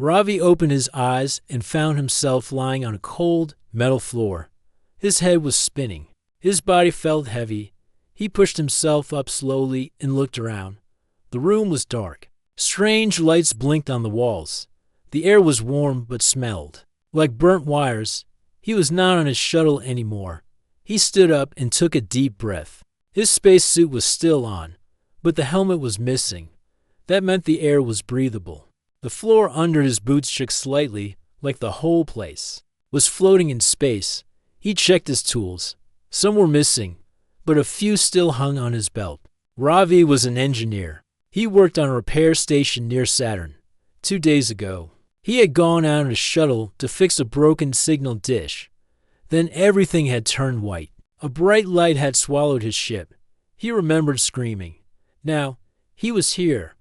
Ravi opened his eyes and found himself lying on a cold, metal floor. His head was spinning. His body felt heavy. He pushed himself up slowly and looked around. The room was dark. Strange lights blinked on the walls. The air was warm but smelled like burnt wires. He was not on his shuttle anymore. He stood up and took a deep breath. His spacesuit was still on, but the helmet was missing. That meant the air was breathable. The floor under his boots shook slightly, like the whole place was floating in space. He checked his tools. Some were missing, but a few still hung on his belt. Ravi was an engineer. He worked on a repair station near Saturn. 2 days ago, he had gone out in a shuttle to fix a broken signal dish. Then everything had turned white. A bright light had swallowed his ship. He remembered screaming. Now, he was here.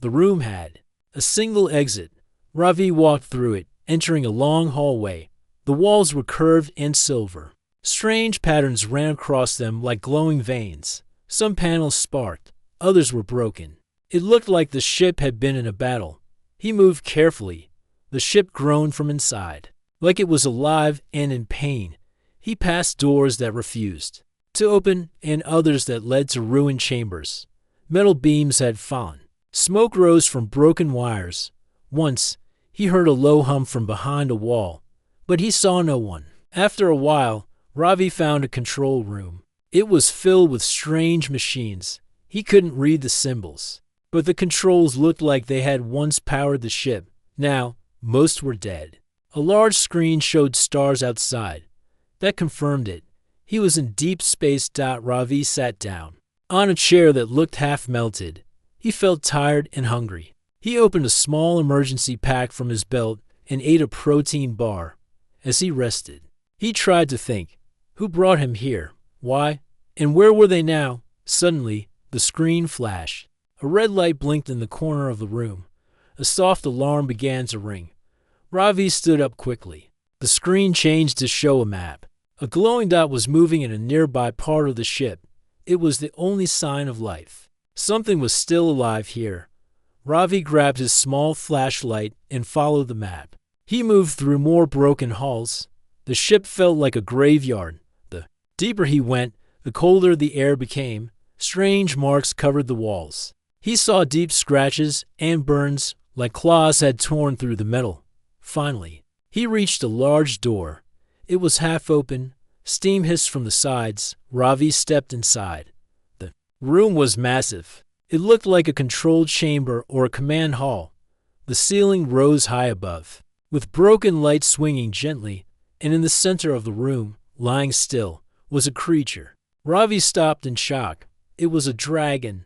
The room had a single exit. Ravi walked through it, entering a long hallway. The walls were curved and silver. Strange patterns ran across them like glowing veins. Some panels sparked. Others were broken. It looked like the ship had been in a battle. He moved carefully. The ship groaned from inside, like it was alive and in pain. He passed doors that refused to open and others that led to ruined chambers. Metal beams had fallen. Smoke rose from broken wires. Once, he heard a low hum from behind a wall, but he saw no one. After a while, Ravi found a control room. It was filled with strange machines. He couldn't read the symbols, but the controls looked like they had once powered the ship. Now, most were dead. A large screen showed stars outside. That confirmed it. He was in deep space. Ravi sat down on a chair that looked half melted. He felt tired and hungry. He opened a small emergency pack from his belt and ate a protein bar. As he rested, he tried to think. Who brought him here? Why? And where were they now? Suddenly, the screen flashed. A red light blinked in the corner of the room. A soft alarm began to ring. Ravi stood up quickly. The screen changed to show a map. A glowing dot was moving in a nearby part of the ship. It was the only sign of life. Something was still alive here. Ravi grabbed his small flashlight and followed the map. He moved through more broken halls. The ship felt like a graveyard. The deeper he went, the colder the air became. Strange marks covered the walls. He saw deep scratches and burns like claws had torn through the metal. Finally, he reached a large door. It was half open. Steam hissed from the sides. Ravi stepped inside. The room was massive. It looked like a controlled chamber or a command hall. The ceiling rose high above, with broken lights swinging gently, and in the center of the room, lying still, was a creature. Ravi stopped in shock. It was a dragon,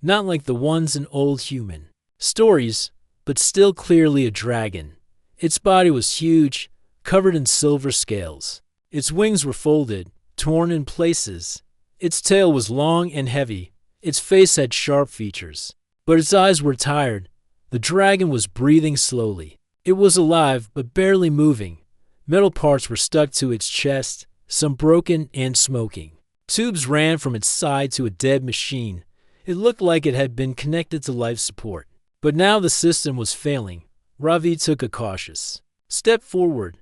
not like the ones in Old Human stories, but still clearly a dragon. Its body was huge, covered in silver scales. Its wings were folded, torn in places. Its tail was long and heavy. Its face had sharp features, but its eyes were tired. The dragon was breathing slowly. It was alive, but barely moving. Metal parts were stuck to its chest, some broken and smoking. Tubes ran from its side to a dead machine. It looked like it had been connected to life support. But now the system was failing. Ravi took a cautious step forward.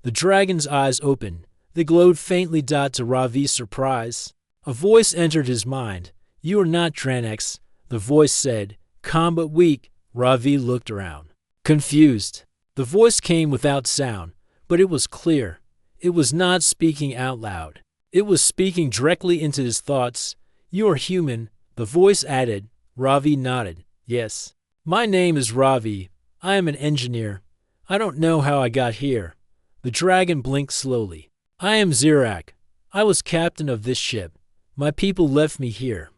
The dragon's eyes opened. They glowed faintly. To Ravi's surprise, a voice entered his mind. "You are not Dranex," the voice said, calm but weak. Ravi looked around, confused. The voice came without sound, but it was clear. It was not speaking out loud. It was speaking directly into his thoughts. "You are human," the voice added. Ravi nodded. "Yes. My name is Ravi. I am an engineer. I don't know how I got here." The dragon blinked slowly. "I am Zirak. I was captain of this ship. My people left me here.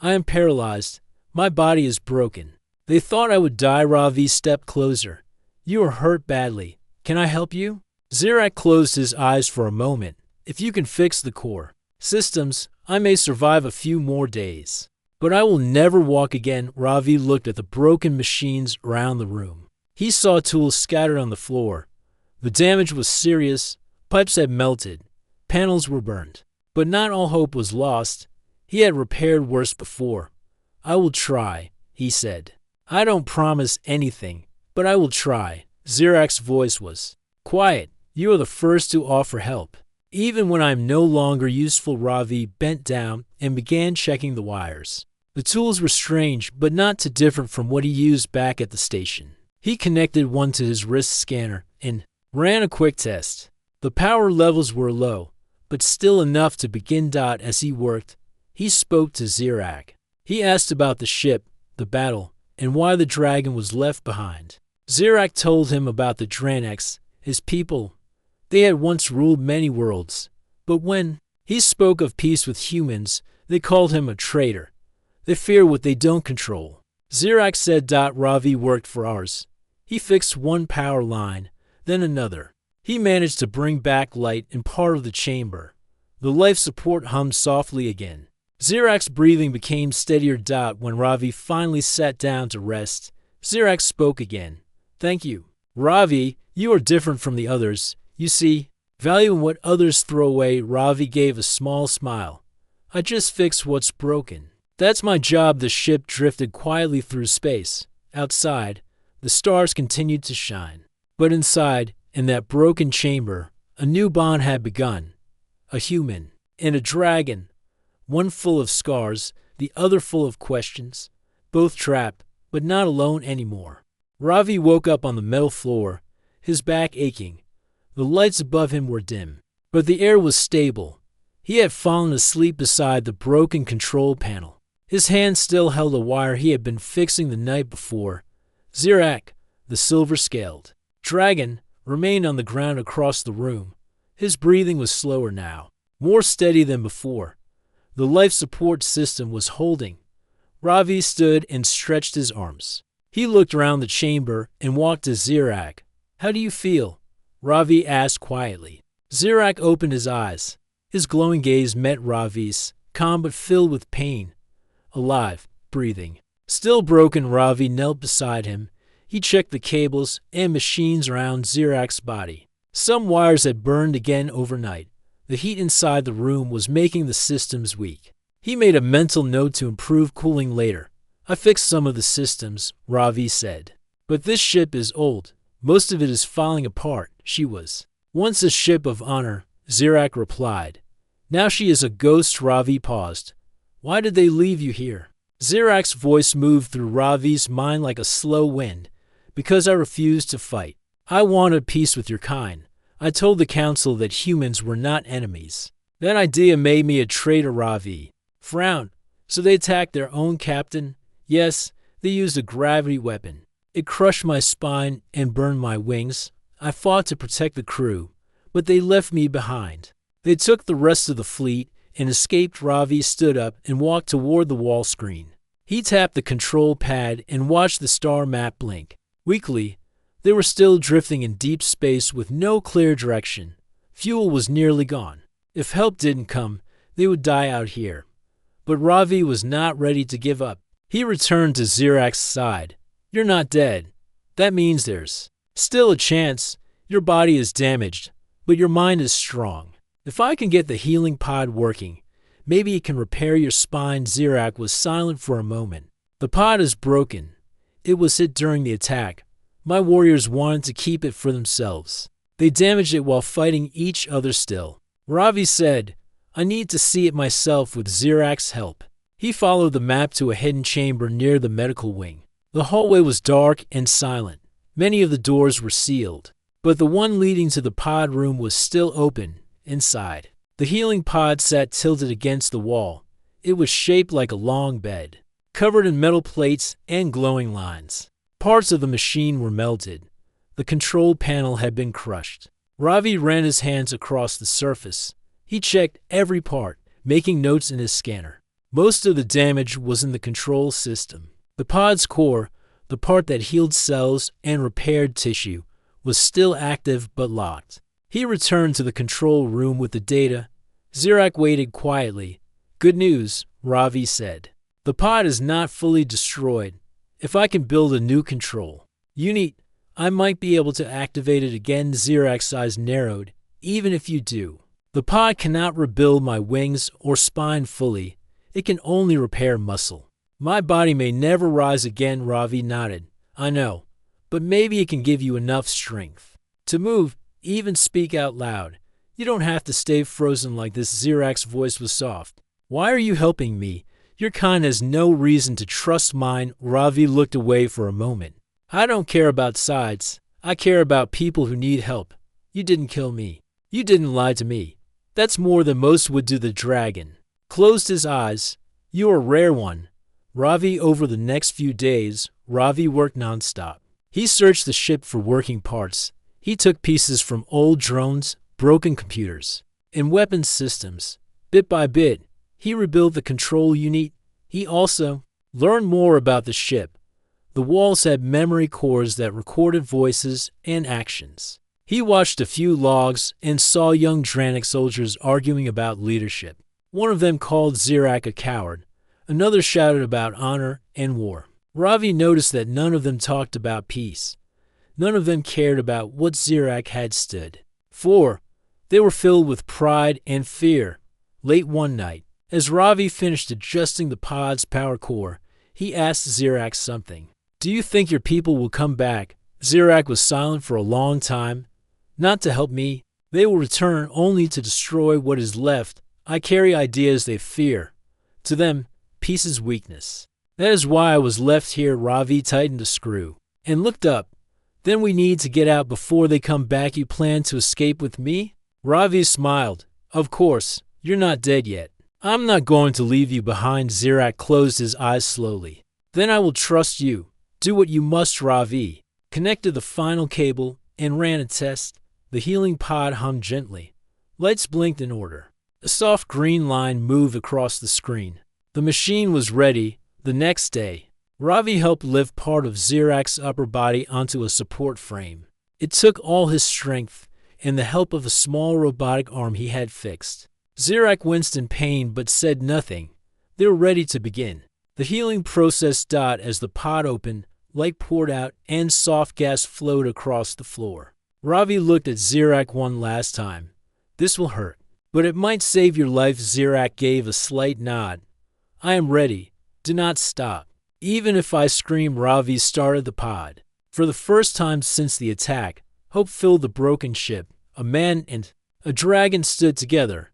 I am paralyzed. My body is broken. They thought I would die." Ravi stepped closer. "You are hurt badly. Can I help you?" Zirak closed his eyes for a moment. "If you can fix the core systems, I may survive a few more days. But I will never walk again." Ravi looked at the broken machines around the room. He saw tools scattered on the floor. The damage was serious. Pipes had melted. Panels were burned. But not all hope was lost. He had repaired worse before. "I will try," he said. "I don't promise anything, but I will try." Zirak's voice was quiet. You are the first to offer help. Even when I am no longer useful, Ravi bent down and began checking the wires. The tools were strange, but not too different from what he used back at the station. He connected one to his wrist scanner and ran a quick test. The power levels were low, but still enough to begin. As he worked, he spoke to Zirak. He asked about the ship, the battle, and why the dragon was left behind. Zirak told him about the Dranex, his people. They had once ruled many worlds, but when he spoke of peace with humans, they called him a traitor. They fear what they don't control. Zirak said. Ravi worked for ours. He fixed one power line, then another. He managed to bring back light in part of the chamber. The life support hummed softly again. Zirak's breathing became steadier. When Ravi finally sat down to rest, Zirak spoke again. Thank you. Ravi, you are different from the others. You see, value in what others throw away. Ravi gave a small smile. I just fix what's broken. That's my job. The ship drifted quietly through space. Outside, the stars continued to shine. But inside, in that broken chamber, a new bond had begun. A human and a dragon. One full of scars, the other full of questions. Both trapped, but not alone anymore. Ravi woke up on the metal floor, his back aching. The lights above him were dim, but the air was stable. He had fallen asleep beside the broken control panel. His hand still held a wire he had been fixing the night before. Zirak, the silver-scaled dragon, remained on the ground across the room. His breathing was slower now, more steady than before. The life support system was holding. Ravi stood and stretched his arms. He looked around the chamber and walked to Zirak. How do you feel? Ravi asked quietly. Zirak opened his eyes. His glowing gaze met Ravi's, calm but filled with pain. Alive, breathing. Still broken, Ravi knelt beside him. He checked the cables and machines around Zirak's body. Some wires had burned again overnight. The heat inside the room was making the systems weak. He made a mental note to improve cooling later. I fixed some of the systems, Ravi said. But this ship is old. Most of it is falling apart. She was once a ship of honor, Zirak replied. Now she is a ghost. Ravi paused. Why did they leave you here? Zirak's voice moved through Ravi's mind like a slow wind. Because I refused to fight. I wanted peace with your kind. I told the council that humans were not enemies. That idea made me a traitor. Ravi frowned. So they attacked their own captain? Yes, they used a gravity weapon. It crushed my spine and burned my wings. I fought to protect the crew, but they left me behind. They took the rest of the fleet and escaped. Ravi stood up and walked toward the wall screen. He tapped the control pad and watched the star map blink. Weakly, they were still drifting in deep space with no clear direction. Fuel was nearly gone. If help didn't come, they would die out here. But Ravi was not ready to give up. He returned to Zirak's side. You're not dead. That means there's still a chance. Your body is damaged, but your mind is strong. If I can get the healing pod working, maybe it can repair your spine. Zirak was silent for a moment. The pod is broken. It was hit during the attack. My warriors wanted to keep it for themselves. They damaged it while fighting each other still. Ravi said, I need to see it myself with Zirak's help. He followed the map to a hidden chamber near the medical wing. The hallway was dark and silent. Many of the doors were sealed, but the one leading to the pod room was still open. Inside, the healing pod sat tilted against the wall. It was shaped like a long bed, covered in metal plates and glowing lines. Parts of the machine were melted. The control panel had been crushed. Ravi ran his hands across the surface. He checked every part, making notes in his scanner. Most of the damage was in the control system. The pod's core, the part that healed cells and repaired tissue, was still active but locked. He returned to the control room with the data. Zirak waited quietly. Good news, Ravi said. The pod is not fully destroyed. If I can build a new control unit, I might be able to activate it again. Zirak's eyes narrowed. Even if you do, the pod cannot rebuild my wings or spine fully. It can only repair muscle. My body may never rise again. Ravi nodded. I know, but maybe it can give you enough strength to move, even speak out loud. You don't have to stay frozen like this." Zirak's voice was soft. "Why are you helping me? Your kind has no reason to trust mine." Ravi looked away for a moment. "I don't care about sides. I care about people who need help. You didn't kill me. You didn't lie to me. That's more than most would do." The dragon closed his eyes. "You're a rare one." Over the next few days, Ravi worked nonstop. He searched the ship for working parts. He took pieces from old drones, broken computers, and weapons systems. Bit by bit, he rebuilt the control unit. He also learned more about the ship. The walls had memory cores that recorded voices and actions. He watched a few logs and saw young Dranik soldiers arguing about leadership. One of them called Zirak a coward. Another shouted about honor and war. Ravi noticed that none of them talked about peace. None of them cared about what Zirak had stood for. They were filled with pride and fear. Late one night, as Ravi finished adjusting the pod's power core, he asked Zirak something. "Do you think your people will come back?" Zirak was silent for a long time. "Not to help me. They will return only to destroy what is left. I carry ideas they fear. To them, peace is weakness. That is why I was left here." Ravi tightened a screw and looked up. "Then we need to get out before they come back. You plan to escape with me?" Ravi smiled. "Of course, you're not dead yet. I'm not going to leave you behind." Zirak closed his eyes slowly. "Then I will trust you. Do what you must." Ravi connected the final cable and ran a test. The healing pod hummed gently. Lights blinked in order. A soft green line moved across the screen. The machine was ready. The next day, Ravi helped lift part of Zirak's upper body onto a support frame. It took all his strength and the help of a small robotic arm he had fixed. Zirak winced in pain but said nothing. They were ready to begin. The healing process stopped as the pod opened, light poured out, and soft gas flowed across the floor. Ravi looked at Zirak one last time. "This will hurt, but it might save your life." Zirak gave a slight nod. "I am ready. Do not stop. Even if I scream." Ravi started the pod. For the first time since the attack, hope filled the broken ship. A man and a dragon stood together,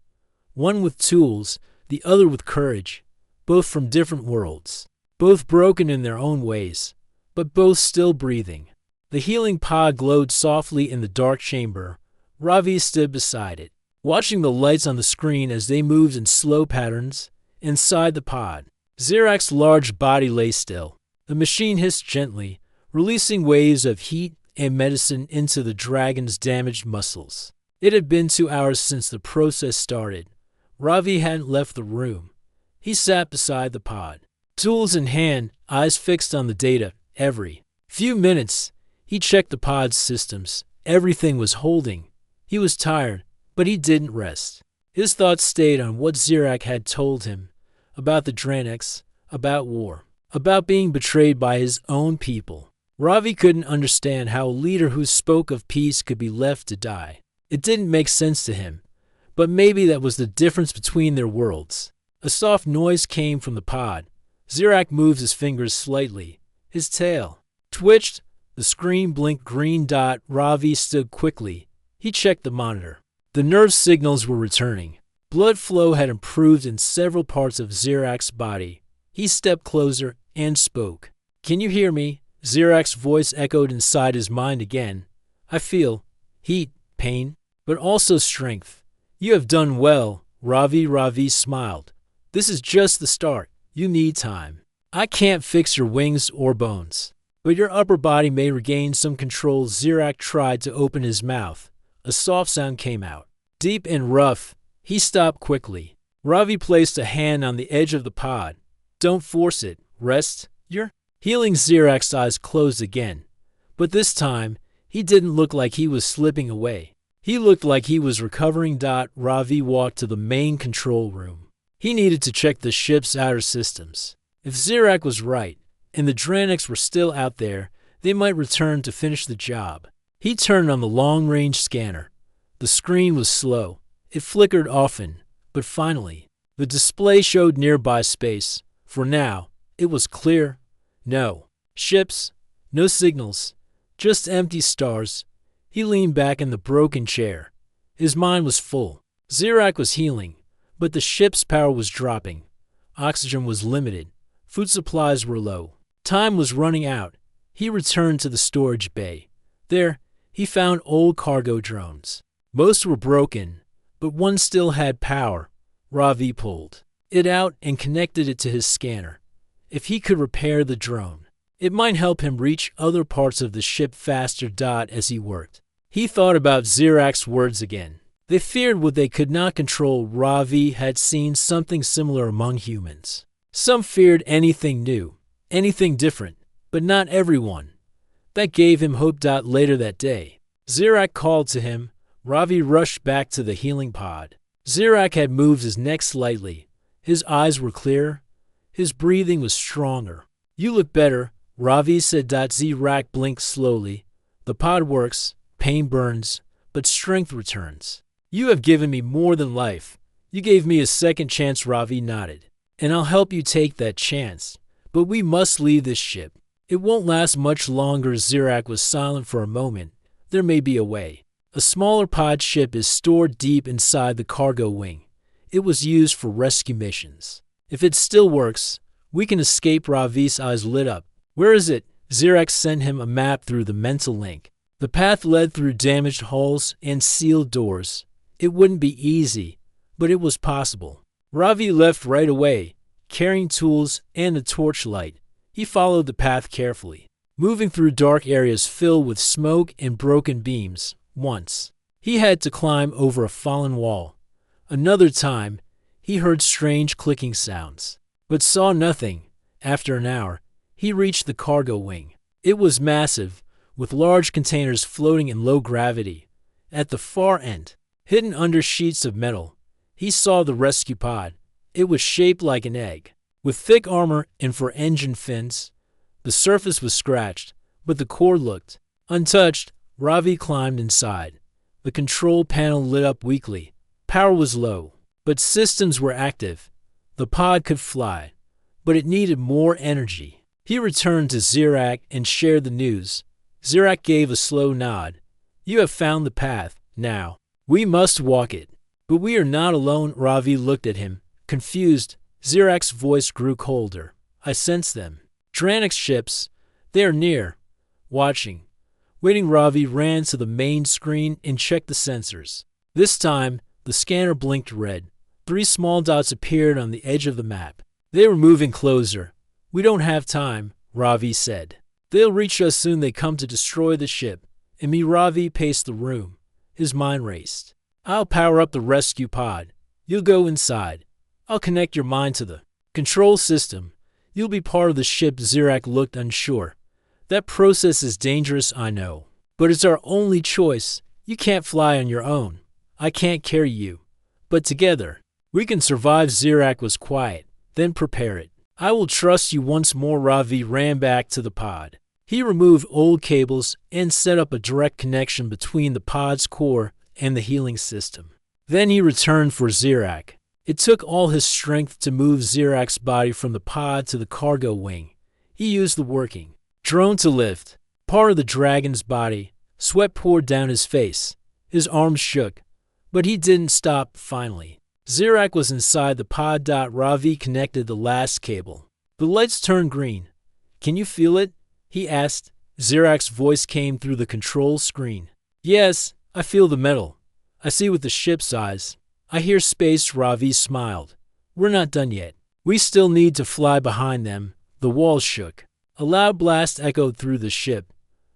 one with tools, the other with courage, both from different worlds, both broken in their own ways, but both still breathing. The healing pod glowed softly in the dark chamber. Ravi stood beside it, watching the lights on the screen as they moved in slow patterns. Inside the pod, Zirak's large body lay still. The machine hissed gently, releasing waves of heat and medicine into the dragon's damaged muscles. It had been 2 hours since the process started. Ravi hadn't left the room. He sat beside the pod, tools in hand, eyes fixed on the data. Every few minutes, he checked the pod's systems. Everything was holding. He was tired, but he didn't rest. His thoughts stayed on what Zirak had told him about the Draniks, about war, about being betrayed by his own people. Ravi couldn't understand how a leader who spoke of peace could be left to die. It didn't make sense to him, but maybe that was the difference between their worlds. A soft noise came from the pod. Zirak moved his fingers slightly. His tail twitched. The screen blinked green dot. Ravi stood quickly. He checked the monitor. The nerve signals were returning. Blood flow had improved in several parts of Zirak's body. He stepped closer and spoke. "Can you hear me?" Zirak's voice echoed inside his mind again. "I feel heat, pain, but also strength. You have done well." Ravi smiled. "This is just the start. You need time. I can't fix your wings or bones, but your upper body may regain some control." Zirak tried to open his mouth. A soft sound came out, deep and rough. He stopped quickly. Ravi placed a hand on the edge of the pod. "Don't force it. Rest. You're healing." Zirak's eyes closed again, but this time he didn't look like he was slipping away. He looked like he was recovering. Ravi walked to the main control room. He needed to check the ship's outer systems. If Zirak was right, and the Draniks were still out there, they might return to finish the job. He turned on the long-range scanner. The screen was slow. It flickered often, but finally, the display showed nearby space. For now, it was clear. No ships, no signals. Just empty stars. He leaned back in the broken chair. His mind was full. Zirak was healing, but the ship's power was dropping. Oxygen was limited. Food supplies were low. Time was running out. He returned to the storage bay. There, he found old cargo drones. Most were broken, but one still had power. Ravi pulled it out and connected it to his scanner. If he could repair the drone, it might help him reach other parts of the ship faster. As he worked, he thought about Zirak's words again. They feared what they could not control. Ravi had seen something similar among humans. Some feared anything new, anything different, but not everyone. That gave him hope. Later that day, Zirak called to him. Ravi rushed back to the healing pod. Zirak had moved his neck slightly. His eyes were clearer. His breathing was stronger. "You look better," Ravi said. Zirak blinked slowly. "The pod works, pain burns, but strength returns. You have given me more than life. You gave me a second chance." Ravi nodded. "And I'll help you take that chance. But we must leave this ship. It won't last much longer." Zirak was silent for a moment. "There may be a way." A smaller pod ship is stored deep inside the cargo wing. It was used for rescue missions. "If it still works, we can escape." Ravi's eyes lit up. "Where is it?" Zirak sent him a map through the mental link. The path led through damaged hulls and sealed doors. It wouldn't be easy, but it was possible. Ravi left right away, carrying tools and a torchlight. He followed the path carefully, moving through dark areas filled with smoke and broken beams. Once, he had to climb over a fallen wall. Another time, he heard strange clicking sounds, but saw nothing. After an hour, he reached the cargo wing. It was massive, with large containers floating in low gravity. At the far end, hidden under sheets of metal, he saw the rescue pod. It was shaped like an egg, with thick armor and for engine fins. The surface was scratched, but the core looked untouched. Ravi climbed inside. The control panel lit up weakly. Power was low, but systems were active. The pod could fly, but it needed more energy. He returned to Zirak and shared the news. Zirak gave a slow nod. "You have found the path. Now, we must walk it." "But we are not alone." Ravi looked at him, confused. Zirak's voice grew colder. "I sense them. Dranic's ships. They are near. Watching." Waiting, Ravi ran to the main screen and checked the sensors. This time, the scanner blinked red. 3 small dots appeared on the edge of the map. They were moving closer. "We don't have time," Ravi said. "They'll reach us soon. They come to destroy the ship." And Ravi paced the room. His mind raced. "I'll power up the rescue pod. You'll go inside. I'll connect your mind to the control system. You'll be part of the ship." Zirak looked unsure. "That process is dangerous, I know. But it's our only choice. You can't fly on your own. I can't carry you. But together, we can survive." Zirak was quiet. "Then prepare it. I will trust you once more." Ravi ran back to the pod. He removed old cables and set up a direct connection between the pod's core and the healing system. Then he returned for Zirak. It took all his strength to move Zirak's body from the pod to the cargo wing. He used the working drone to lift part of the dragon's body. Sweat poured down his face. His arms shook, but he didn't stop. Finally, Zirak was inside the pod. Ravi connected the last cable. The lights turned green. "Can you feel it?" he asked. Zirak's voice came through the control screen. "Yes, I feel the metal. I see with the ship's eyes. I hear space." Ravi smiled. "We're not done yet. We still need to fly behind them." The walls shook. A loud blast echoed through the ship.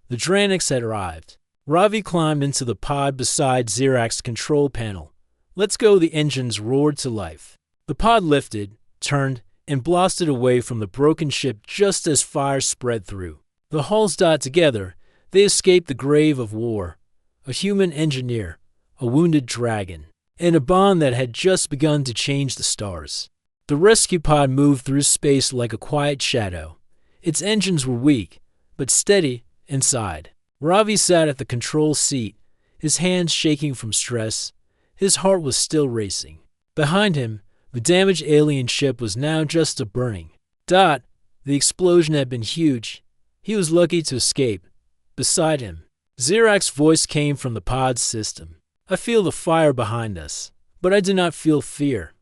The Dranics had arrived. Ravi climbed into the pod beside Zirak's control panel. "Let's go." The engines roared to life. The pod lifted, turned, and blasted away from the broken ship just as fire spread through. The hulls together. They escaped the grave of war. A human engineer, a wounded dragon, and a bond that had just begun to change the stars. The rescue pod moved through space like a quiet shadow. Its engines were weak, but steady inside. Ravi sat at the control seat, his hands shaking from stress. His heart was still racing. Behind him, the damaged alien ship was now just a burning dot. The explosion had been huge. He was lucky to escape, beside him. Zirak's voice came from the pod's system. I feel the fire behind us, but I do not feel fear.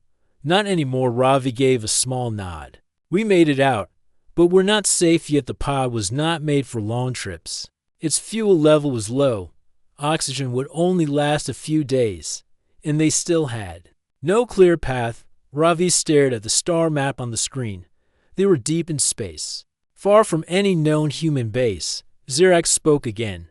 Not anymore, Ravi gave a small nod. We made it out, but we're not safe yet. The pod was not made for long trips. Its fuel level was low. Oxygen would only last a few days, and they still had no clear path. Ravi stared at the star map on the screen. They were deep in space, far from any known human base. Zirak spoke again.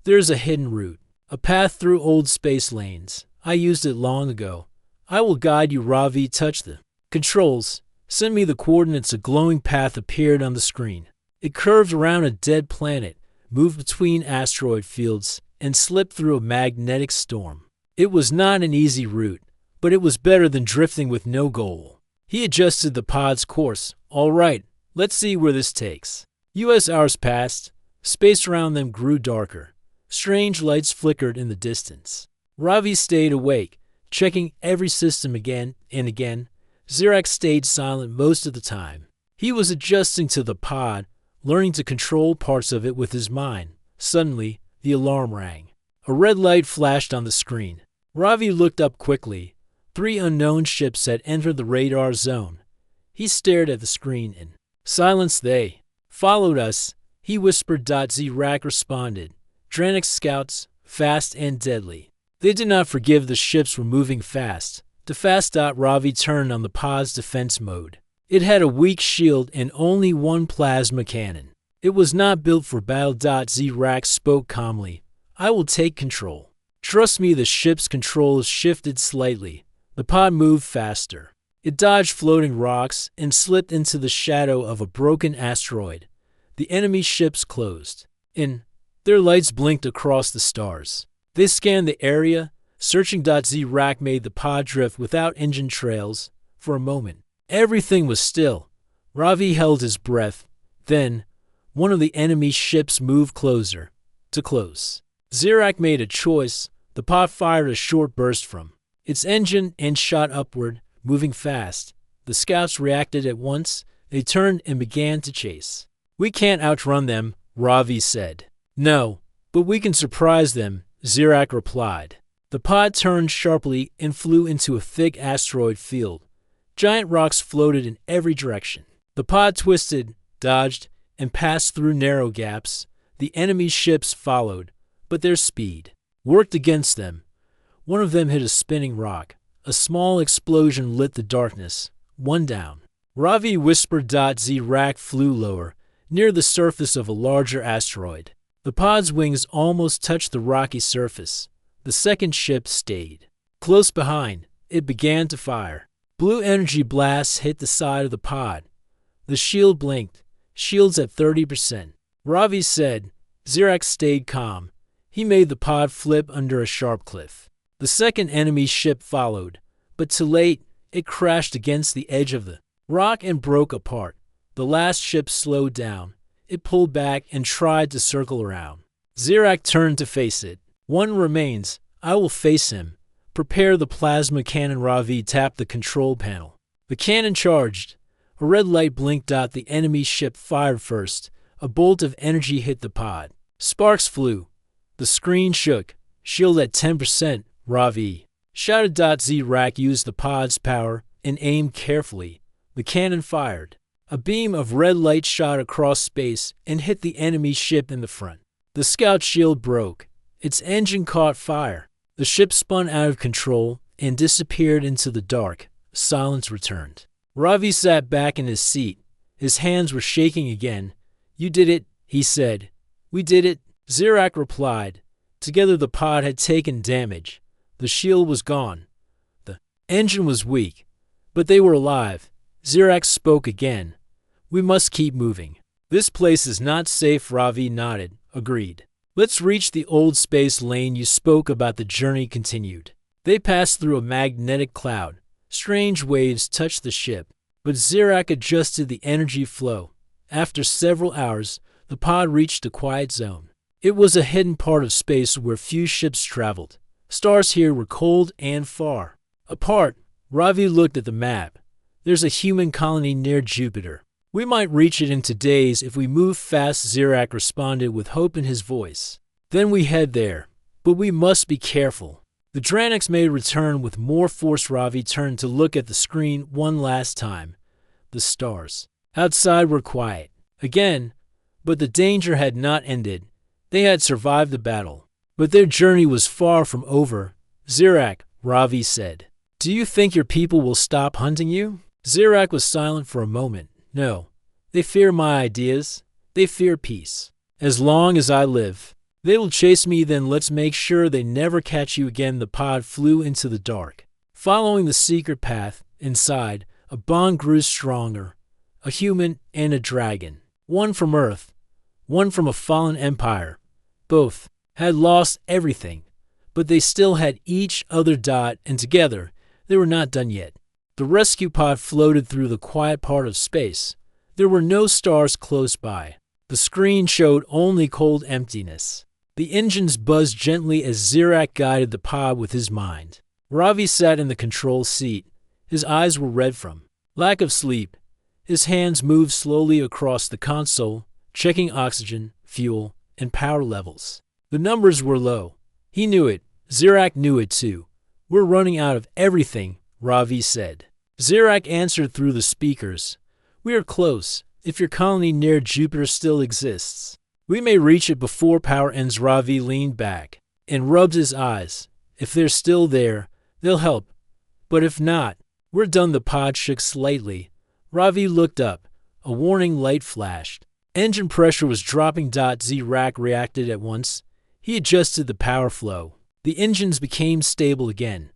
There's a hidden route, a path through old space lanes. I used it long ago. I will guide you. Ravi touched the controls. Send me the coordinates. A glowing path appeared on the screen. It curved around a dead planet, moved between asteroid fields, and slipped through a magnetic storm. It was not an easy route, but it was better than drifting with no goal. He adjusted the pod's course. All right, let's see where this takes. US hours passed. Space around them grew darker. Strange lights flickered in the distance. Ravi stayed awake, checking every system again and again. Zirak stayed silent most of the time. He was adjusting to the pod, learning to control parts of it with his mind. Suddenly, the alarm rang. A red light flashed on the screen. Ravi looked up quickly. 3 unknown ships had entered the radar zone. He stared at the screen in silence. They followed us, he whispered. Zirak responded. Dranik scouts, fast and deadly. They did not forgive. The ships were moving fast. Too fast. Ravi turned on the pod's defense mode. It had a weak shield and only one plasma cannon. It was not built for battle. Zirak spoke calmly. I will take control. Trust me. The ship's controls shifted slightly. The pod moved faster. It dodged floating rocks and slipped into the shadow of a broken asteroid. The enemy ships closed in. Their lights blinked across the stars. They scanned the area, searching. Zirak made the pod drift without engine trails. For a moment, everything was still. Ravi held his breath. Then, one of the enemy ships moved closer. To close. Zirak made a choice. The pod fired a short burst from its engine and shot upward, moving fast. The scouts reacted at once. They turned and began to chase. We can't outrun them, Ravi said. No, but we can surprise them, Zirak replied. The pod turned sharply and flew into a thick asteroid field. Giant rocks floated in every direction. The pod twisted, dodged, and passed through narrow gaps. The enemy ships followed, but their speed worked against them. One of them hit a spinning rock. A small explosion lit the darkness. One down. Ravi whispered. Zirak flew lower, near the surface of a larger asteroid. The pod's wings almost touched the rocky surface. The second ship stayed close behind. It began to fire. Blue energy blasts hit the side of the pod. The shield blinked. Shields at 30%. Ravi said. Zirak stayed calm. He made the pod flip under a sharp cliff. The second enemy ship followed, but too late. It crashed against the edge of the rock and broke apart. The last ship slowed down. It pulled back and tried to circle around. Zirak turned to face it. One remains. I will face him. Prepare the plasma cannon. Ravi tapped the control panel. The cannon charged. A red light blinked. The enemy ship fired first. A bolt of energy hit the pod. Sparks flew. The screen shook. Shield at 10%, Ravi shouted. Zirak used the pod's power and aimed carefully. The cannon fired. A beam of red light shot across space and hit the enemy ship in the front. The scout shield broke. Its engine caught fire. The ship spun out of control and disappeared into the dark. Silence returned. Ravi sat back in his seat. His hands were shaking again. You did it, he said. We did it, Zirak replied. Together the pod had taken damage. The shield was gone. The engine was weak, but they were alive. Zirak spoke again. We must keep moving. This place is not safe. Ravi nodded. Agreed. Let's reach the old space lane you spoke about. The journey continued. They passed through a magnetic cloud. Strange waves touched the ship, but Zirak adjusted the energy flow. After several hours, the pod reached a quiet zone. It was a hidden part of space where few ships traveled. Stars here were cold and far apart. Ravi looked at the map. There's a human colony near Jupiter. We might reach it in 2 days if we move fast, Zirak responded with hope in his voice. Then we head there, but we must be careful. The Dranex made a return with more force. Ravi turned to look at the screen one last time. The stars outside were quiet again, but the danger had not ended. They had survived the battle, but their journey was far from over. Zirak, Ravi said, do you think your people will stop hunting you? Zirak was silent for a moment. No, they fear my ideas. They fear peace. As long as I live, they will chase me. Then let's make sure they never catch you again. The pod flew into the dark. Following the secret path, inside, a bond grew stronger. A human and a dragon. One from Earth, one from a fallen empire. Both had lost everything, but they still had each other. And together, they were not done yet. The rescue pod floated through the quiet part of space. There were no stars close by. The screen showed only cold emptiness. The engines buzzed gently as Zirak guided the pod with his mind. Ravi sat in the control seat. His eyes were red from lack of sleep. His hands moved slowly across the console, checking oxygen, fuel, and power levels. The numbers were low. He knew it. Zirak knew it too. We're running out of everything, Ravi said. Zirak answered through the speakers. We are close. If your colony near Jupiter still exists, we may reach it before power ends. Ravi leaned back and rubbed his eyes. If they're still there, they'll help. But if not, we're done. The pod shook slightly. Ravi looked up. A warning light flashed. Engine pressure was dropping. Zirak reacted at once. He adjusted the power flow. The engines became stable again.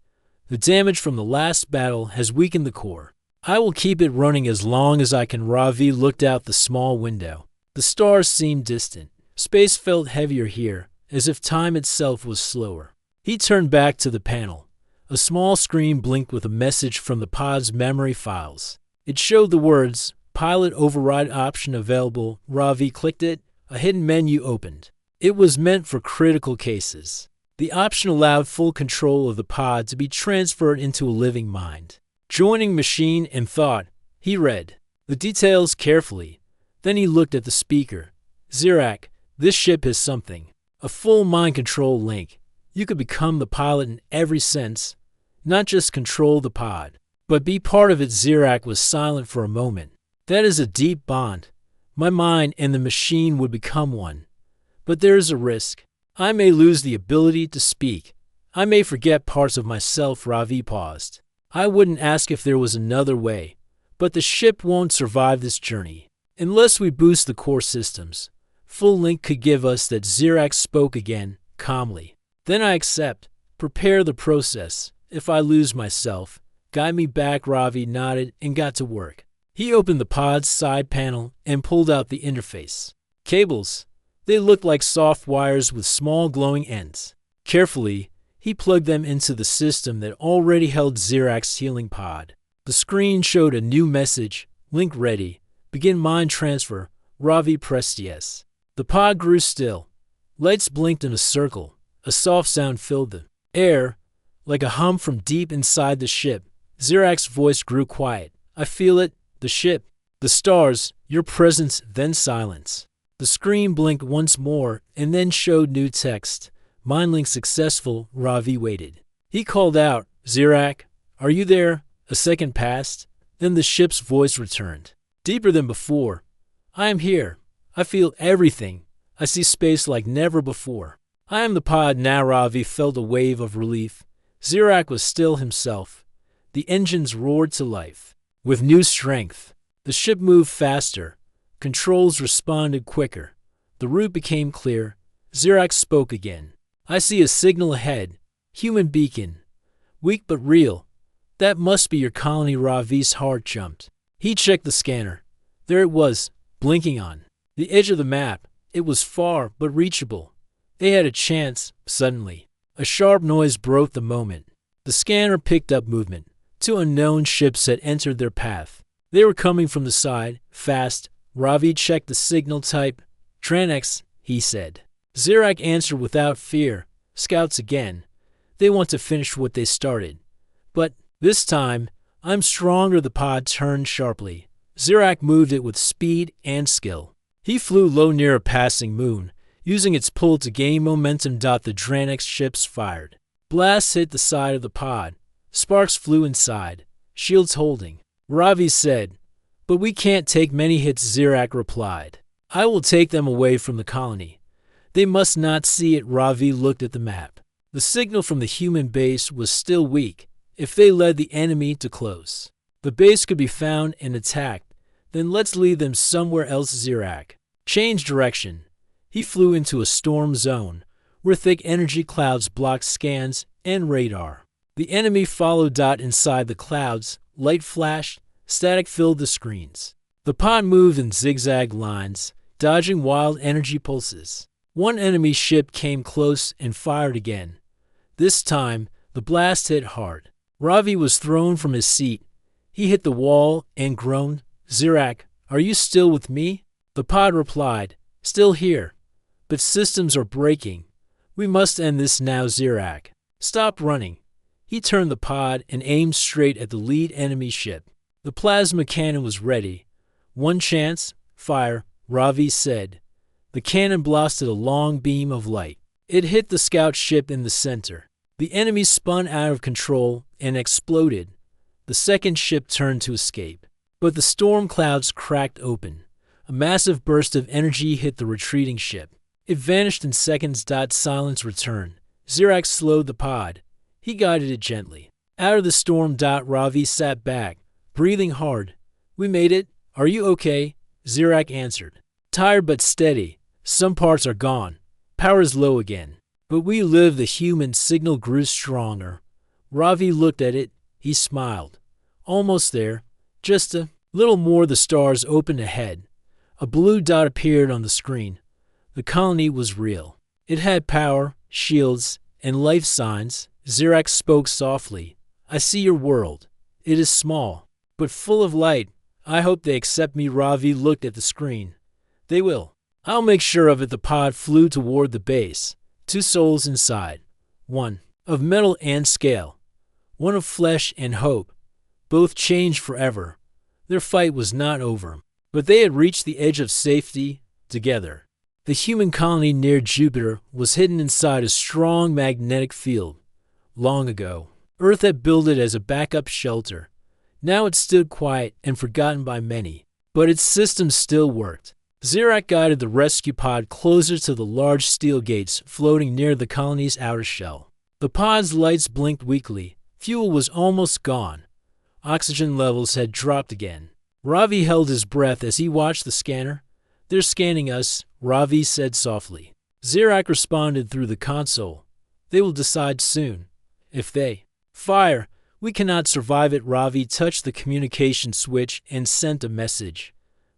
The damage from the last battle has weakened the core. I will keep it running as long as I can. Ravi looked out the small window. The stars seemed distant. Space felt heavier here, as if time itself was slower. He turned back to the panel. A small screen blinked with a message from the pod's memory files. It showed the words, Pilot Override Option Available. Ravi clicked it. A hidden menu opened. It was meant for critical cases. The option allowed full control of the pod to be transferred into a living mind. Joining machine and thought, he read the details carefully. Then he looked at the speaker. Zirak, this ship has something. A full mind control link. You could become the pilot in every sense, not just control the pod, but be part of it. Zirak was silent for a moment. That is a deep bond. My mind and the machine would become one. But there is a risk. I may lose the ability to speak. I may forget parts of myself. Ravi paused. I wouldn't ask if there was another way, but the ship won't survive this journey unless we boost the core systems. Full link could give us that. Zirak spoke again, calmly. Then I accept. Prepare the process. If I lose myself, guide me back. Ravi nodded and got to work. He opened the pod's side panel and pulled out the interface. Cables. They looked like soft wires with small glowing ends. Carefully, he plugged them into the system that already held Zirak's healing pod. The screen showed a new message. Link ready. Begin mind transfer. Ravi pressed yes. The pod grew still. Lights blinked in a circle. A soft sound filled the air, like a hum from deep inside the ship. Zirak's voice grew quiet. I feel it. The ship. The stars. Your presence. Then silence. The screen blinked once more and then showed new text. Mind link successful. Ravi waited. He called out, Zirak, are you there? A second passed. Then the ship's voice returned. Deeper than before. I am here. I feel everything. I see space like never before. I am the pod now. Ravi felt a wave of relief. Zirak was still himself. The engines roared to life. With new strength, the ship moved faster. Controls responded quicker. The route became clear. Zirak spoke again. I see a signal ahead. Human beacon. Weak but real. That must be your colony. Ravi's heart jumped. He checked the scanner. There it was, blinking on the edge of the map. It was far but reachable. They had a chance. Suddenly, a sharp noise broke the moment. The scanner picked up movement. 2 unknown ships had entered their path. They were coming from the side, fast. Ravi checked the signal type. Dranex, he said. Zirak answered without fear. Scouts again. They want to finish what they started. But this time, I'm stronger. The pod turned sharply. Zirak moved it with speed and skill. He flew low near a passing moon, using its pull to gain momentum. The Dranex ships fired. Blasts hit the side of the pod. Sparks flew inside, shields holding. Ravi said, "But we can't take many hits," Zirak replied. "I will take them away from the colony. They must not see it." Ravi looked at the map. The signal from the human base was still weak. If they led the enemy too close, the base could be found and attacked. Then let's lead them somewhere else. Zirak changed direction. He flew into a storm zone, where thick energy clouds blocked scans and radar. The enemy followed. Inside the clouds, light flashed, static filled the screens. The pod moved in zigzag lines, dodging wild energy pulses. One enemy ship came close and fired again. This time, the blast hit hard. Ravi was thrown from his seat. He hit the wall and groaned. "Zirak, are you still with me?" The pod replied, "Still here, but systems are breaking. We must end this now." Zirak stopped running. He turned the pod and aimed straight at the lead enemy ship. The plasma cannon was ready. "One chance, fire," Ravi said. The cannon blasted a long beam of light. It hit the scout ship in the center. The enemy spun out of control and exploded. The second ship turned to escape, but the storm clouds cracked open. A massive burst of energy hit the retreating ship. It vanished in seconds. Silence returned. Zirak slowed the pod. He guided it gently out of the storm. Ravi sat back, breathing hard. "We made it. Are you okay?" Zirak answered. "Tired but steady. Some parts are gone. Power is low again. But we live." The human signal grew stronger. Ravi looked at it. He smiled. "Almost there. Just a little more." The stars opened ahead. A blue dot appeared on the screen. The colony was real. It had power, shields, and life signs. Zirak spoke softly. "I see your world. It is small, but full of light. I hope they accept me." Ravi looked at the screen. "They will. I'll make sure of it." The pod flew toward the base. Two souls inside. One of metal and scale. One of flesh and hope. Both changed forever. Their fight was not over, but they had reached the edge of safety together. The human colony near Jupiter was hidden inside a strong magnetic field. Long ago, Earth had built it as a backup shelter. Now it stood quiet and forgotten by many, but its systems still worked. Zirak guided the rescue pod closer to the large steel gates floating near the colony's outer shell. The pod's lights blinked weakly. Fuel was almost gone. Oxygen levels had dropped again. Ravi held his breath as he watched the scanner. "They're scanning us," Ravi said softly. Zirak responded through the console. "They will decide soon. If they fire, we cannot survive it." Ravi touched the communication switch and sent a message.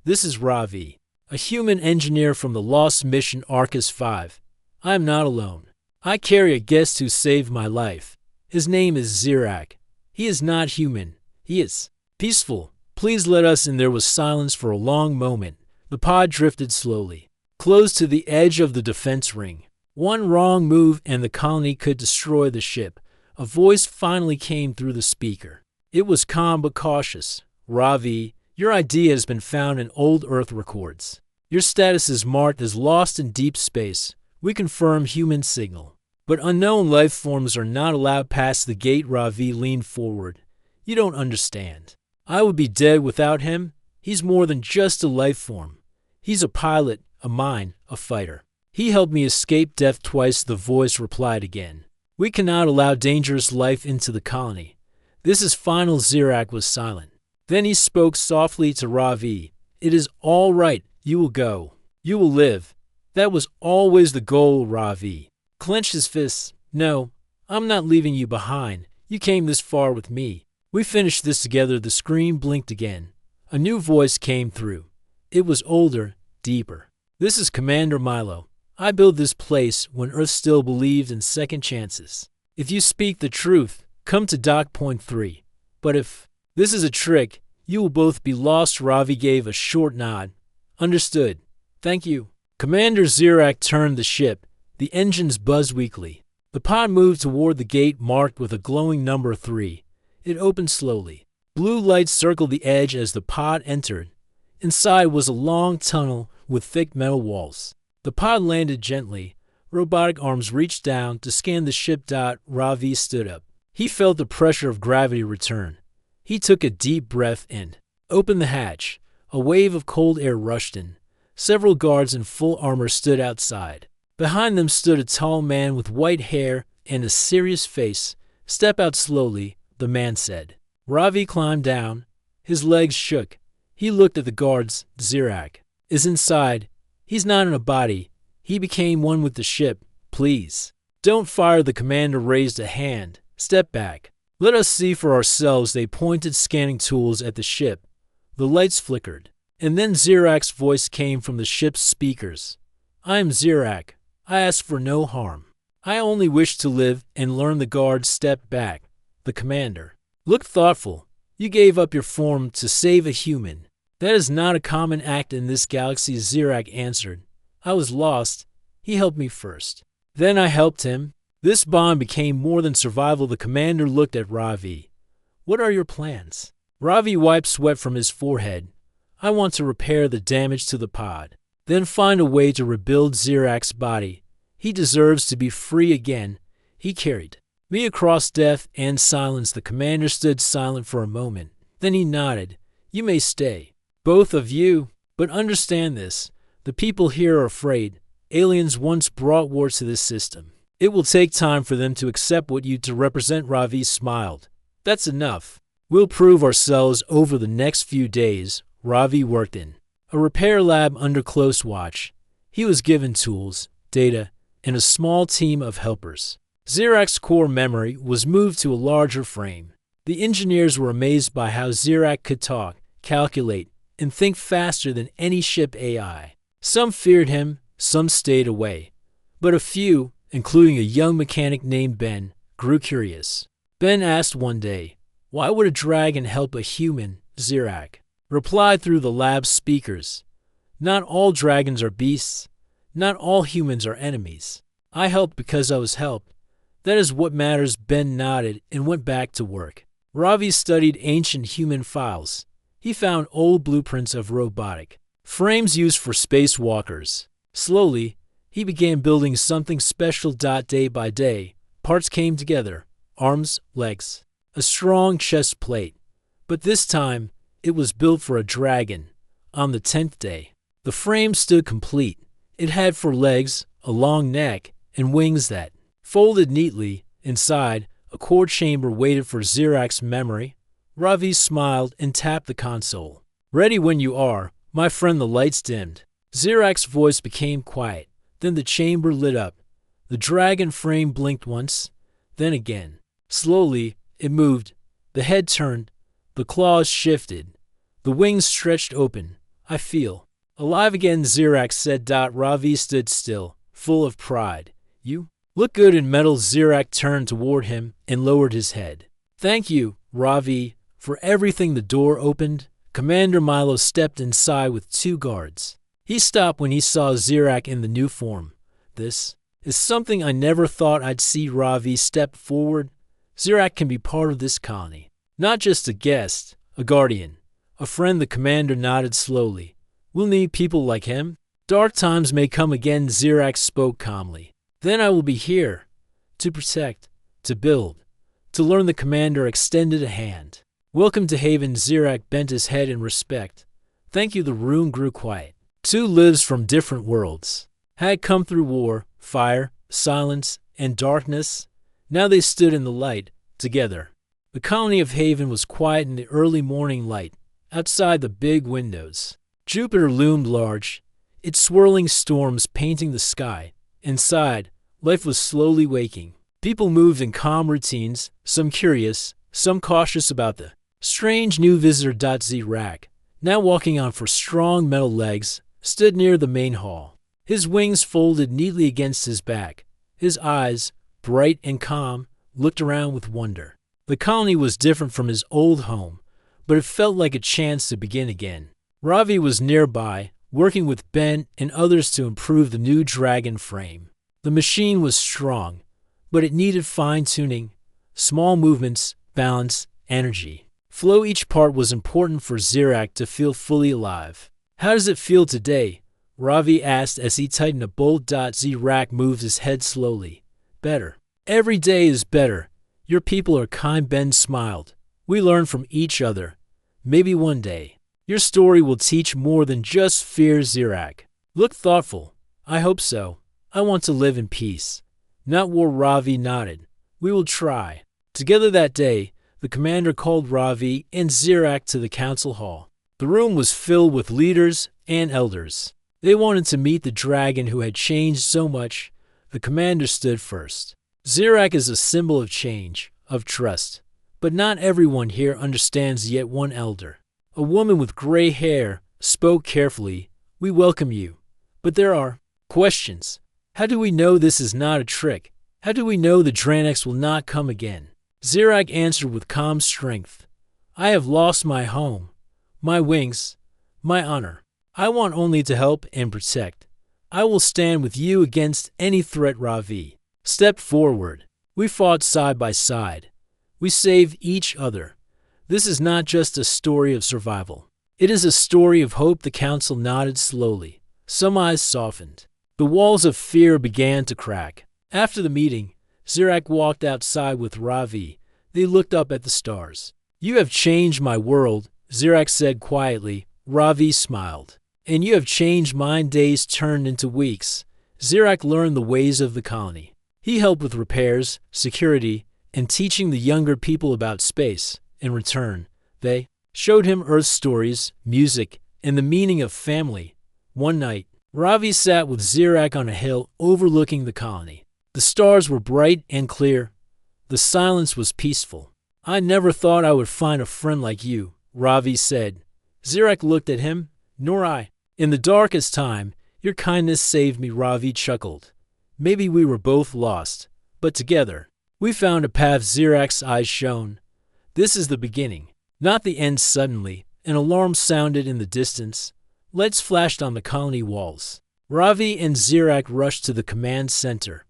"This is Ravi, a human engineer from the lost mission Orcs 5. I am not alone. I carry a guest who saved my life. His name is Zirak. He is not human. He is peaceful. Please let us in." There was silence for a long moment. The pod drifted slowly, close to the edge of the defense ring. One wrong move and the colony could destroy the ship. A voice finally came through the speaker. It was calm but cautious. "Ravi, your ID has been found in old Earth records. Your status is marked as lost in deep space. We confirm human signal. But unknown life forms are not allowed past the gate." Ravi leaned forward. "You don't understand. I would be dead without him. He's more than just a life form. He's a pilot, a mind, a fighter. He helped me escape death twice." The voice replied again. "We cannot allow dangerous life into the colony. This is final." Zirak was silent. Then he spoke softly to Ravi. "It is all right. You will go. You will live. That was always the goal." Ravi clenched his fists. "No, I'm not leaving you behind. You came this far with me. We finished this together." The screen blinked again. A new voice came through. It was older, deeper. "This is Commander Milo. I built this place when Earth still believed in second chances. If you speak the truth, come to Dock Point 3. But if this is a trick, you will both be lost." Ravi gave a short nod. "Understood. Thank you." Commander Zirak turned the ship. The engines buzzed weakly. The pod moved toward the gate marked with a glowing number 3. It opened slowly. Blue lights circled the edge as the pod entered. Inside was a long tunnel with thick metal walls. The pod landed gently. Robotic arms reached down to scan the ship. Ravi stood up. He felt the pressure of gravity return. He took a deep breath and opened the hatch. A wave of cold air rushed in. Several guards in full armor stood outside. Behind them stood a tall man with white hair and a serious face. "Step out slowly," the man said. Ravi climbed down. His legs shook. He looked at the guards. "Zirak is inside. He's not in a body. He became one with the ship. Please don't fire." The commander raised a hand. "Step back. Let us see for ourselves." They pointed scanning tools at the ship. The lights flickered. And then Zirak's voice came from the ship's speakers. "I am Zirak. I ask for no harm. I only wish to live and learn." The guard stepped back. The commander looked thoughtful. "You gave up your form to save a human. That is not a common act in this galaxy." Zirak answered. "I was lost. He helped me first. Then I helped him. This bond became more than survival." The commander looked at Ravi. "What are your plans?" Ravi wiped sweat from his forehead. "I want to repair the damage to the pod, then find a way to rebuild Zirak's body. He deserves to be free again." He carried me across death and silence. The commander stood silent for a moment. Then he nodded. "You may stay, both of you, but understand this. The people here are afraid. Aliens once brought war to this system. It will take time for them to accept what you to represent." Ravi smiled. "That's enough. We'll prove ourselves over the next few days." Ravi worked in a repair lab under close watch. He was given tools, data, and a small team of helpers. Zirak's core memory was moved to a larger frame. The engineers were amazed by how Zirak could talk, calculate, and think faster than any ship AI. Some feared him, some stayed away. But a few, including a young mechanic named Ben, grew curious. Ben asked one day, "Why would a dragon help a human?" Zirak replied through the lab's speakers, "Not all dragons are beasts. Not all humans are enemies. I helped because I was helped. That is what matters." Ben nodded and went back to work. Ravi studied ancient human files. He found old blueprints of robotic frames used for spacewalkers. Slowly, he began building something special. Day by day, parts came together: arms, legs, a strong chest plate. But this time, it was built for a dragon. On the 10th day, the frame stood complete. It had 4 legs, a long neck, and wings that folded neatly. Inside, a core chamber waited for Zirak's memory. Ravi smiled and tapped the console. "Ready when you are, my friend." The lights dimmed. Zirak's voice became quiet. Then the chamber lit up. The dragon frame blinked once, then again. Slowly, it moved. The head turned. The claws shifted. The wings stretched open. "I feel alive again," Zirak said. Ravi stood still, full of pride. "You look good in metal." Zirak turned toward him and lowered his head. "Thank you, Ravi, for everything." The door opened. Commander Milo stepped inside with 2 guards. He stopped when he saw Zirak in the new form. "This is something I never thought I'd see." Ravi stepped forward. "Zirak can be part of this colony. Not just a guest, a guardian, a friend." The commander nodded slowly. "We'll need people like him. Dark times may come again." Zirak spoke calmly. "Then I will be here to protect, to build, to learn." The commander extended a hand. "Welcome to Haven." Zirak bent his head in respect. "Thank you." The room grew quiet. 2 lives from different worlds had come through war, fire, silence, and darkness. Now they stood in the light, together. The colony of Haven was quiet in the early morning light. Outside the big windows, Jupiter loomed large, its swirling storms painting the sky. Inside, life was slowly waking. People moved in calm routines, some curious, some cautious about the strange new visitor. Zirak, now walking on 4 strong metal legs, stood near the main hall. His wings folded neatly against his back. His eyes, bright and calm, looked around with wonder. The colony was different from his old home, but it felt like a chance to begin again. Ravi was nearby, working with Ben and others to improve the new dragon frame. The machine was strong, but it needed fine-tuning, small movements, balance, energy. Flow each part was important for Zirak to feel fully alive. How does it feel today? Ravi asked as he tightened a bolt. Zirak moved his head slowly. Better. Every day is better. Your people are kind. Ben smiled. We learn from each other. Maybe one day, your story will teach more than just fear. Zirak looked thoughtful. I hope so. I want to live in peace, not war. Ravi nodded. We will try. Together that day, the commander called Ravi and Zirak to the council hall. The room was filled with leaders and elders. They wanted to meet the dragon who had changed so much. The commander stood first. Zirak is a symbol of change, of trust. But not everyone here understands. Yet one elder, a woman with gray hair, spoke carefully. We welcome you. But there are questions. How do we know this is not a trick? How do we know the Dranex will not come again? Zirak answered with calm strength. I have lost my home, my wings, my honor. I want only to help and protect. I will stand with you against any threat. Ravi stepped forward. We fought side by side. We saved each other. This is not just a story of survival. It is a story of hope. The council nodded slowly. Some eyes softened. The walls of fear began to crack. After the meeting, Zirak walked outside with Ravi. They looked up at the stars. You have changed my world, Zirak said quietly. Ravi smiled. And you have changed mine. Days turned into weeks. Zirak learned the ways of the colony. He helped with repairs, security, and teaching the younger people about space. In return, they showed him Earth stories, music, and the meaning of family. One night, Ravi sat with Zirak on a hill overlooking the colony. The stars were bright and clear. The silence was peaceful. I never thought I would find a friend like you, Ravi said. Zirak looked at him. Nor I. In the darkest time, your kindness saved me. Ravi chuckled. Maybe we were both lost, but together, we found a path. Zirak's eyes shone. This is the beginning, not the end. Suddenly, an alarm sounded in the distance. Lights flashed on the colony walls. Ravi and Zirak rushed to the command center.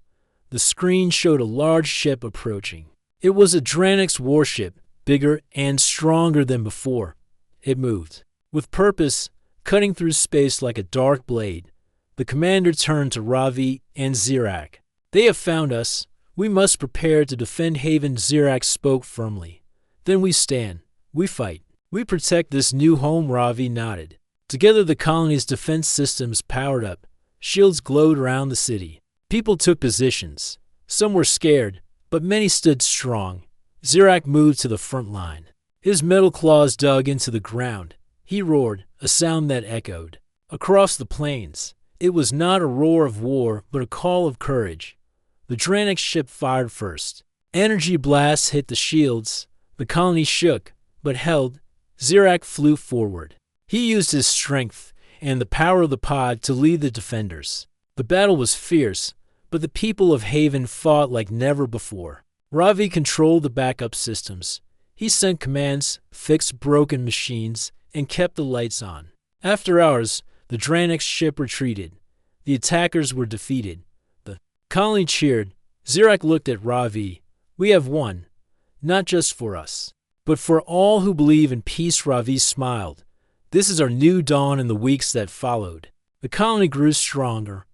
The screen showed a large ship approaching. It was a Dranex warship, bigger and stronger than before. It moved with purpose, cutting through space like a dark blade. The commander turned to Ravi and Zirak. They have found us. We must prepare to defend Haven. Zirak spoke firmly. Then we stand. We fight. We protect this new home. Ravi nodded. Together the colony's defense systems powered up. Shields glowed around the city. People took positions. Some were scared, but many stood strong. Zirak moved to the front line. His metal claws dug into the ground. He roared, a sound that echoed across the plains. It was not a roar of war, but a call of courage. The Dranex ship fired first. Energy blasts hit the shields. The colony shook, but held. Zirak flew forward. He used his strength and the power of the pod to lead the defenders. The battle was fierce, but the people of Haven fought like never before. Ravi controlled the backup systems. He sent commands, fixed broken machines, and kept the lights on. After hours, the Dranex ship retreated. The attackers were defeated. The colony cheered. Zirak looked at Ravi. We have won, not just for us, but for all who believe in peace. Ravi smiled. This is our new dawn. In the weeks that followed, the colony grew stronger.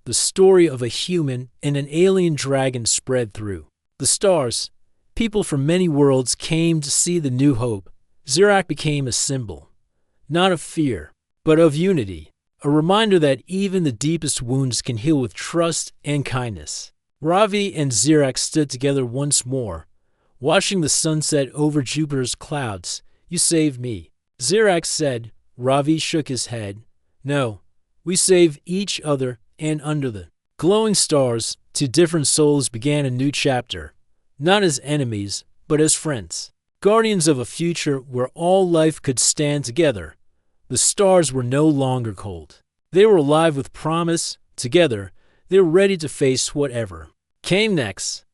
The story of a human and an alien dragon spread through the stars. People from many worlds came to see the new hope. Zirak became a symbol, not of fear, but of unity, a reminder that even the deepest wounds can heal with trust and kindness. Ravi and Zirak stood together once more, watching the sunset over Jupiter's clouds. You saved me, Zirak said. Ravi shook his head. No, we saved each other. And under the glowing stars, two different souls began a new chapter, not as enemies, but as friends, guardians of a future where all life could stand together. The stars were no longer cold. They were alive with promise. Together, they were ready to face whatever came next.